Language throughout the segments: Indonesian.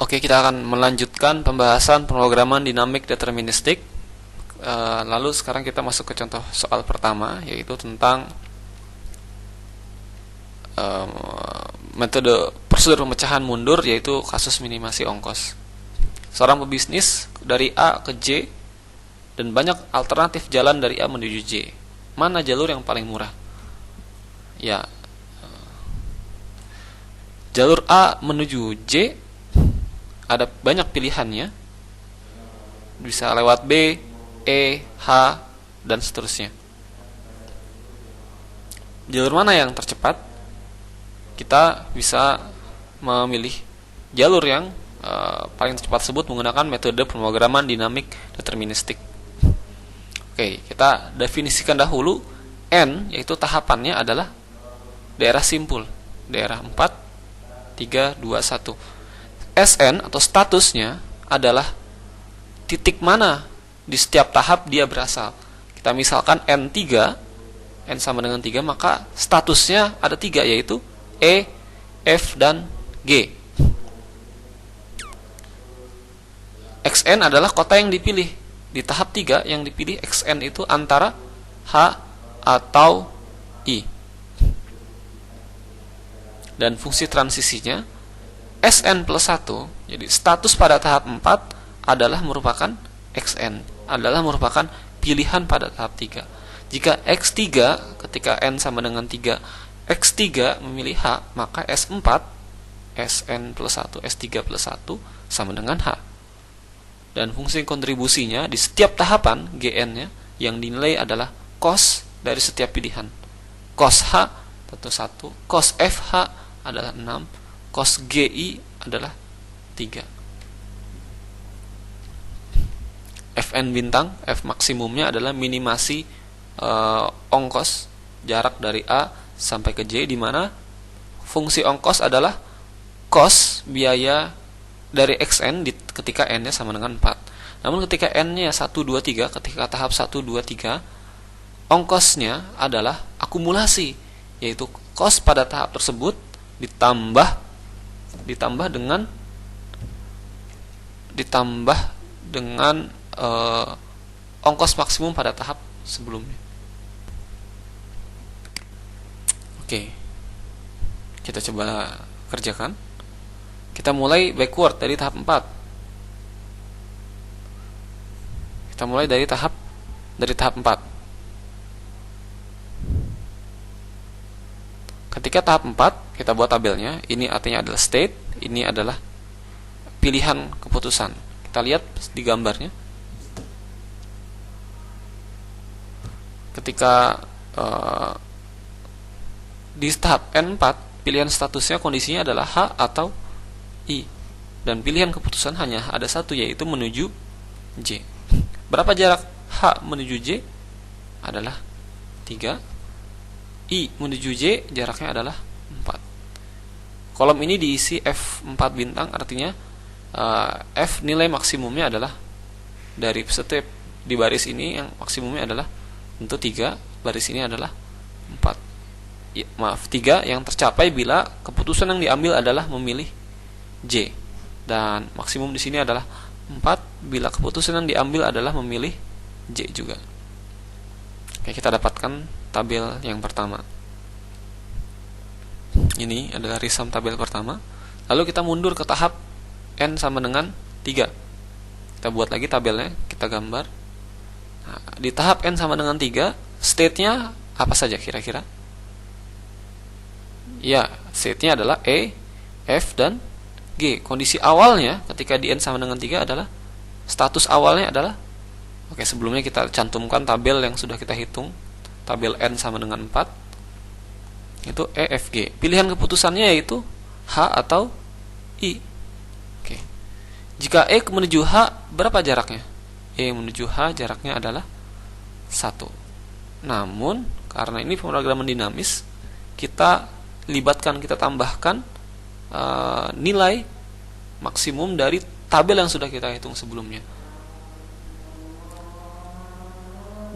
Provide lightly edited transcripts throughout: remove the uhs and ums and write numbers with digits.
Oke, kita akan melanjutkan pembahasan pemrograman dinamik deterministik. Lalu sekarang kita masuk ke contoh soal pertama, yaitu tentang metode prosedur pemecahan mundur, yaitu kasus minimasi ongkos. Seorang pebisnis dari A ke J dan banyak alternatif jalan dari A menuju J. Mana jalur yang paling murah? Ya, jalur A menuju J ada banyak pilihannya, bisa lewat B, E, H, dan seterusnya. Jalur mana yang tercepat? Kita bisa memilih jalur yang paling cepat tersebut menggunakan metode pemrograman dinamik deterministik. Oke, kita definisikan dahulu. N, yaitu tahapannya adalah daerah simpul, daerah 4, 3, 2, 1. Sn atau statusnya adalah titik mana di setiap tahap dia berasal. Kita misalkan N3, N sama dengan 3, maka statusnya ada 3, yaitu E, F, dan G. Xn adalah kota yang dipilih. Di tahap 3 yang dipilih Xn itu antara H atau I. Dan fungsi transisinya Sn plus 1, jadi status pada tahap 4 adalah merupakan Xn, adalah merupakan pilihan pada tahap 3. Jika X3 ketika N sama dengan 3, X3 memilih H, maka S4, Sn plus 1, S3 plus 1 sama dengan H. Dan fungsi kontribusinya di setiap tahapan Gn-nya yang dinilai adalah cos dari setiap pilihan. Cos H tentu 1, cos FH adalah 6, cos GI adalah 3. Fn bintang, F maksimumnya adalah minimasi ongkos jarak dari A sampai ke J, di mana fungsi ongkos adalah cos biaya dari Xn ketika N-nya sama dengan 4. Namun ketika N-nya 1, 2, 3, ketika tahap 1, 2, 3, ongkosnya adalah akumulasi, yaitu cos pada tahap tersebut ditambah dengan ongkos maksimum pada tahap sebelumnya. Oke, kita coba kerjakan. Kita mulai backward dari tahap 4. Kita mulai dari tahap 4. Ketika tahap 4, kita buat tabelnya. Ini artinya adalah state, ini adalah pilihan keputusan. Kita lihat di gambarnya. Ketika di tahap N4, pilihan statusnya kondisinya adalah H atau I. Dan pilihan keputusan hanya ada satu, yaitu menuju J. Berapa jarak H menuju J? Adalah 3. I menuju J jaraknya adalah 4. Kolom ini diisi F4 bintang, artinya F nilai maksimumnya adalah dari setiap di baris ini yang maksimumnya adalah tentu 3, baris ini adalah 4. 3 yang tercapai bila keputusan yang diambil adalah memilih J, dan maksimum di sini adalah 4 bila keputusan yang diambil adalah memilih J juga. Oke, kita dapatkan tabel yang pertama. Ini adalah resum tabel pertama. Lalu kita mundur ke tahap N sama dengan 3. Kita buat lagi tabelnya, kita gambar. Nah, di tahap N sama dengan 3, state-nya apa saja kira-kira? Ya, state-nya adalah E, F, dan G. Kondisi awalnya ketika di N sama dengan 3 adalah, status awalnya adalah, oke, sebelumnya kita cantumkan tabel yang sudah kita hitung. Tabel N sama dengan 4, itu E, F, G. Pilihan keputusannya yaitu H atau I. Oke. Jika E menuju H, berapa jaraknya? E menuju H jaraknya adalah 1. Namun karena ini pemrograman dinamis, kita tambahkan nilai maksimum dari tabel yang sudah kita hitung sebelumnya.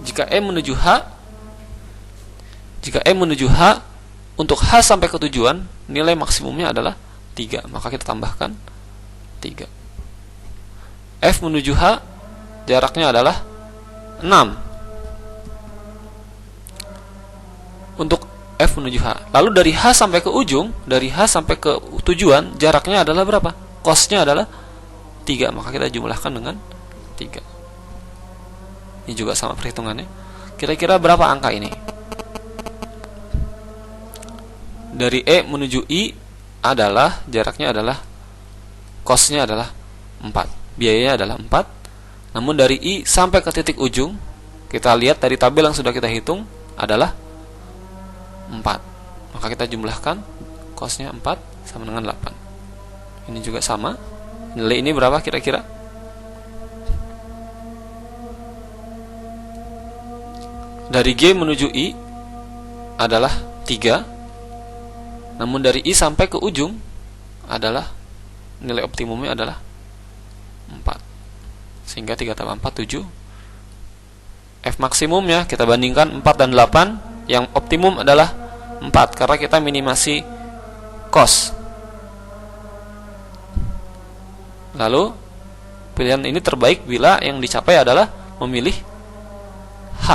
Jika E menuju H, untuk H sampai ke tujuan, nilai maksimumnya adalah 3. Maka kita tambahkan 3. F menuju H jaraknya adalah 6 untuk F menuju H. Lalu dari H sampai ke ujung, dari H sampai ke tujuan jaraknya adalah berapa? Cosnya adalah 3, maka kita jumlahkan dengan 3. Ini juga sama perhitungannya. Kira-kira berapa angka ini? Dari E menuju I adalah jaraknya adalah cosnya adalah 4, biayanya adalah 4. Namun dari I sampai ke titik ujung, kita lihat dari tabel yang sudah kita hitung adalah 4. Maka kita jumlahkan cosnya 4 sama dengan 8. Ini juga sama. Nilai ini berapa kira-kira? Dari G menuju I adalah 3. Namun dari I sampai ke ujung adalah nilai optimumnya adalah 4. Sehingga 3 tambah 4 7. F maksimumnya kita bandingkan 4 dan 8. Yang optimum adalah 4 karena kita minimasi cos. Lalu pilihan ini terbaik bila yang dicapai adalah memilih H.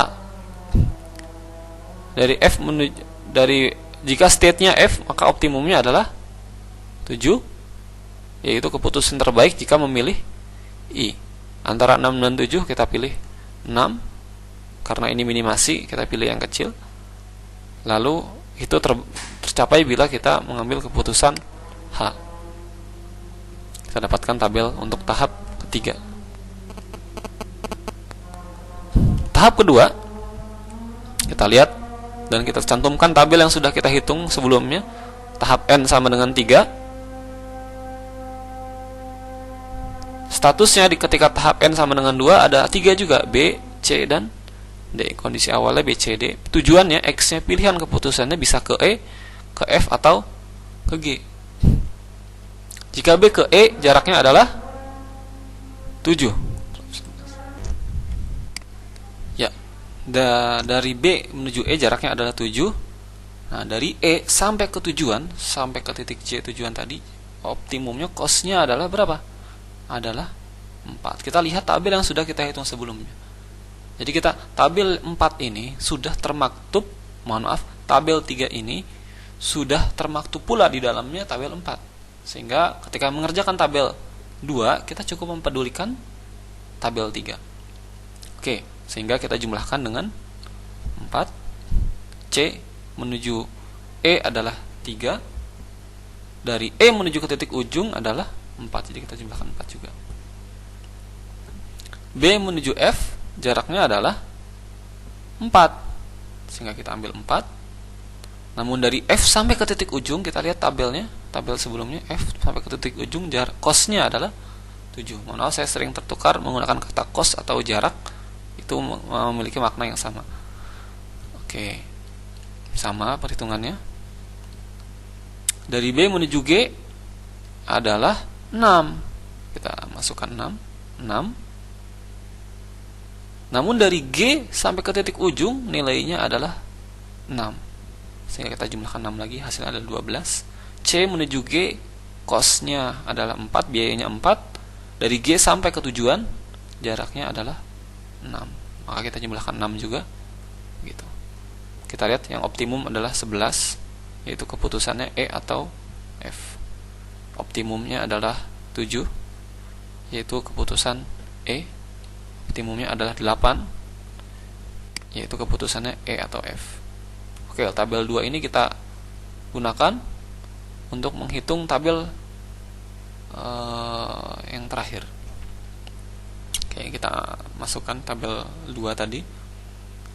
Dari F menuju, dari jika state-nya F, maka optimumnya adalah 7, yaitu keputusan terbaik jika memilih I. Antara 6 dan 7 kita pilih 6 karena ini minimasi, kita pilih yang kecil. Lalu itu tercapai bila kita mengambil keputusan H. Kita dapatkan tabel untuk tahap ketiga. Tahap kedua, kita lihat dan kita cantumkan tabel yang sudah kita hitung sebelumnya. Tahap N sama dengan 3. Statusnya ketika tahap N sama dengan 2 ada 3 juga, B, C, dan D. Kondisi awalnya B, C, D. Tujuannya, X-nya pilihan keputusannya bisa ke E, ke F, atau ke G. Jika B ke E, jaraknya adalah 7. Ya, dari B menuju E jaraknya adalah 7. Nah, dari E sampai ke tujuan, sampai ke titik C tujuan tadi, optimumnya cosnya adalah berapa? Adalah 4. Kita lihat tabel yang sudah kita hitung sebelumnya. Jadi kita tabel 4 ini sudah termaktub, tabel 3 ini sudah termaktub pula di dalamnya tabel 4. Sehingga ketika mengerjakan tabel 2, kita cukup mempedulikan tabel 3. Oke, sehingga kita jumlahkan dengan 4. C menuju E adalah 3. Dari E menuju ke titik ujung adalah 4. Jadi kita jumlahkan 4 juga. B menuju F jaraknya adalah 4. Sehingga kita ambil 4. Namun dari F sampai ke titik ujung, kita lihat tabelnya, tabel sebelumnya, F sampai ke titik ujung cosnya adalah 7. Mohon maaf, saya sering tertukar menggunakan kata cos atau jarak. Itu memiliki makna yang sama. Oke, sama perhitungannya. Dari B menuju G adalah 6. Kita masukkan 6. Namun dari G sampai ke titik ujung nilainya adalah 6. Sehingga kita jumlahkan 6 lagi, hasilnya adalah 12. C menuju G, cosnya adalah 4, biayanya 4. Dari G sampai ke tujuan jaraknya adalah 6. Maka kita jumlahkan 6 juga. Gitu. Kita lihat yang optimum adalah 11, yaitu keputusannya E atau F. Optimumnya adalah 7, yaitu keputusan E. Optimumnya adalah 8, yaitu keputusannya E atau F. Oke, tabel 2 ini kita gunakan untuk menghitung tabel yang terakhir. Oke, kita masukkan tabel 2 tadi.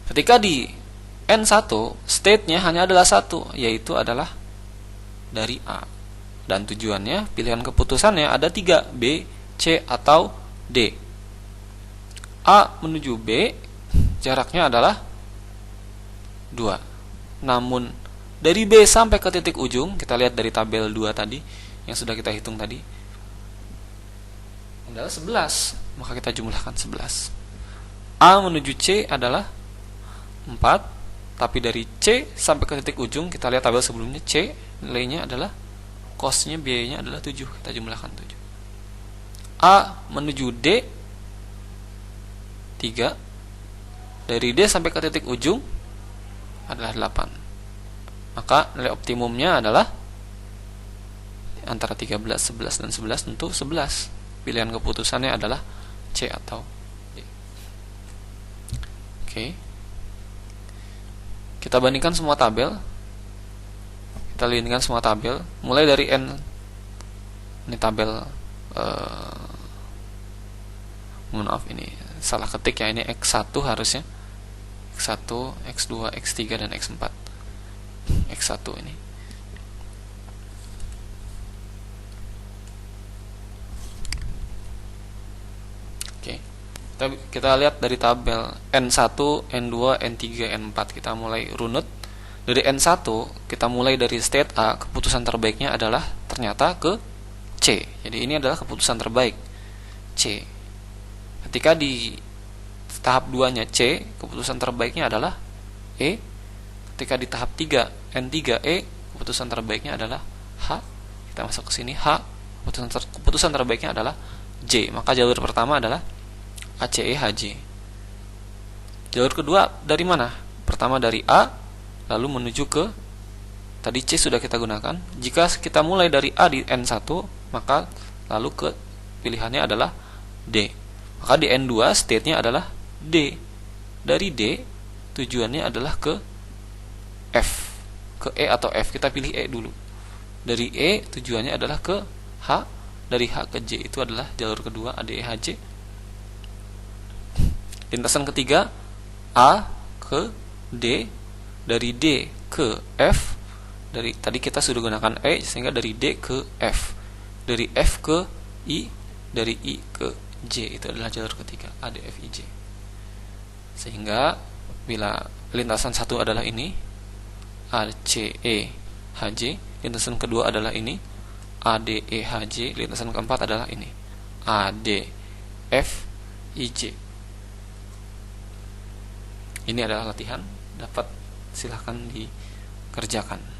Ketika di N1, state-nya hanya adalah 1, yaitu adalah dari A. Dan tujuannya, pilihan keputusannya ada 3, B, C, atau D. A menuju B jaraknya adalah 2. Namun dari B sampai ke titik ujung, kita lihat dari tabel 2 tadi yang sudah kita hitung tadi, adalah 11. Maka kita jumlahkan 11. A menuju C adalah 4. Tapi dari C sampai ke titik ujung, kita lihat tabel sebelumnya, C nilainya adalah cosnya, biayanya adalah 7. Kita jumlahkan 7. A menuju D 3, dari D sampai ke titik ujung adalah 8. Maka nilai optimumnya adalah antara 13, 11, dan 11, tentu 11. Pilihan keputusannya adalah C atau D. Oke. Kita bandingkan semua tabel. Mulai dari N. Ini tabel mohon maaf, ini salah ketik ya, ini X1 harusnya. X1, X2, X3, dan X4. X1 ini. Oke. Kita lihat dari tabel N1, N2, N3, N4. Kita mulai runut. Dari N1 kita mulai dari state A, keputusan terbaiknya adalah ternyata ke C. Jadi ini adalah keputusan terbaik C. Ketika di tahap 2-nya C, keputusan terbaiknya adalah E. Ketika di tahap 3 N3E, keputusan terbaiknya adalah H. Kita masuk ke sini, H, keputusan terbaiknya adalah J. Maka jalur pertama adalah ACE HJ. Jalur kedua dari mana? Pertama dari A, lalu menuju ke tadi C sudah kita gunakan. Jika kita mulai dari A di N1, maka lalu ke pilihannya adalah D. Maka di N2 state-nya adalah D. Dari D tujuannya adalah ke F, ke E atau F. Kita pilih E dulu. Dari E tujuannya adalah ke H, dari H ke J. Itu adalah jalur kedua ADEHJ. Lintasan ketiga A ke D, dari D ke F. Dari tadi kita sudah gunakan E, sehingga dari D ke F, dari F ke I, dari I ke J. Itu adalah jalur ketiga ADFIJ. Sehingga bila lintasan satu adalah ini ACEHJ, lintasan kedua adalah ini ADEHJ, lintasan keempat adalah ini ADFIJ. Ini adalah latihan, dapat silahkan dikerjakan.